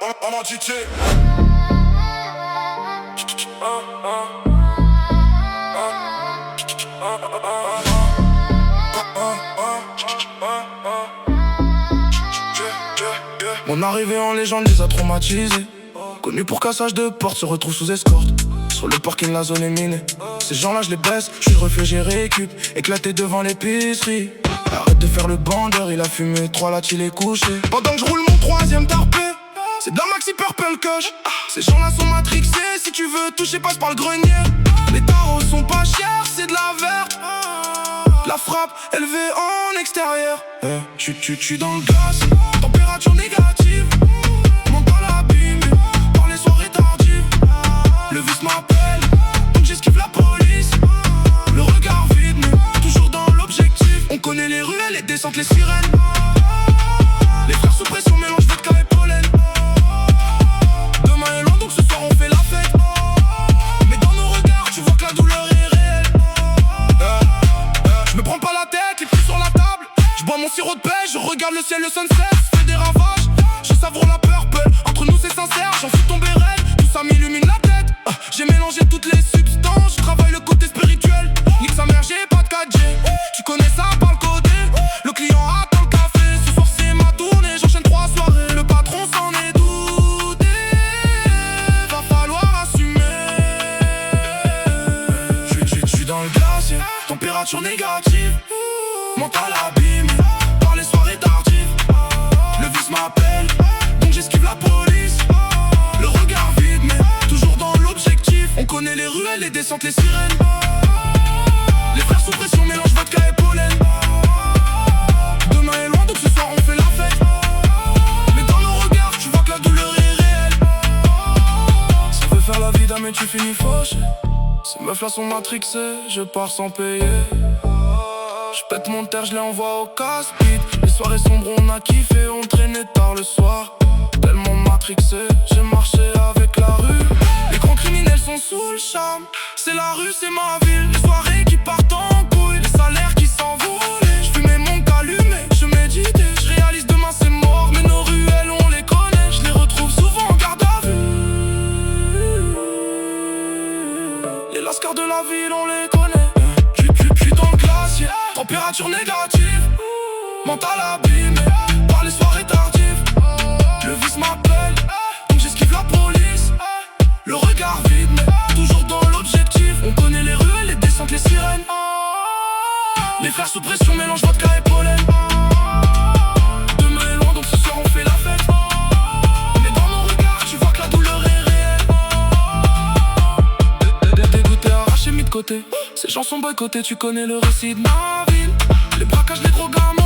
en entité. Mon arrivée en légende les a traumatisés. Connu pour cassage de porte, se retrouve sous escorte. Sur le parking, la zone est minée. Ces gens-là, je les baisse, je suis réfugié, récup. Éclaté devant l'épicerie. Arrête de faire le bandeur, il a fumé 3 lattes, il est couché. Pendant que je roule mon 3ème tarpé, c'est de la maxi purple kush. Ces gens-là sont matrixés, si tu veux toucher, passe par le grenier. Les tarots sont pas chers, c'est de la verte. La frappe élevée en extérieur. Tu dans le gaz, température négative. Mental abîmé par les soirées tardives. Le vice m'appelle, donc j'esquive la police. Le regard vide, mais toujours dans l'objectif. On connaît les ruelles, les descentes, les sirènes. Les frères sous pression mélangent vodka et pollen. Demain est loin, donc ce soir on fait la fête. Mais dans nos regards, tu vois que la douleur est réelle. Je me prends pas la tête, les pieds sur la table. Je bois mon sirop de pêche, je regarde le ciel, le sunset fait des ravages. Je savoure la purple, entre nous c'est sincère. J'en fous tomber raide, tout ça m'illumine la tête. J'ai mélangé toutes les substances, je travaille le côté spirituel. Nique sa mère, j'ai pas de 4G. Tu connais ça, parle codé. Le client attend le café, ce soir c'est ma tournée. J'enchaîne 3 soirées, le patron s'en est douté. Va falloir assumer. Je suis dans le glacier, température négative. Mental abîmé par les soirées tardives. Le vice m'appelle, donc j'esquive la police. Le regard vide, mais toujours dans l'objectif. On connaît les ruelles, les descentes, les sirènes. Les frères sous pression mélangent vodka et pollen. Demain est loin, donc ce soir on fait la fête. Mais dans nos regards, tu vois que la douleur est réelle. Ça veut faire la vida, mais tu finis fauché. Ces meufs là sont matrixées, je pars sans payer. Je pète mon terre, je les envoie au casse-pit. Les soirées sombres, on a kiffé, on traînait tard le soir. Tellement matrixé, j'ai marché avec la rue. Les grands criminels sont sous le charme. C'est la rue, c'est ma ville. Les soirées qui partent en couille, les salaires qui s'envolent. Je fumais mon calumet, je méditais. Je réalise demain c'est mort, mais nos ruelles on les connaît. Je les retrouve souvent en garde à vue. Les lascars de la ville on les connaît. Je suis dans le glacier, température négative. Mental abîmé par les soirées tardives. Le vice m'appelle, donc j'esquive la police. Le regard vide, mais toujours dans l'objectif. On connaît les ruelles, les descentes, les sirènes. Les frères sous pression mélangent vodka et pollen. Demain est loin, donc ce soir on fait la fête. Mais dans nos regards, tu vois que la douleur est réelle. Dégoûté, arraché, mis de côté. Ces gens sont boycottés, tu connais le récit de ma ville. Les braquages, les gros gamins.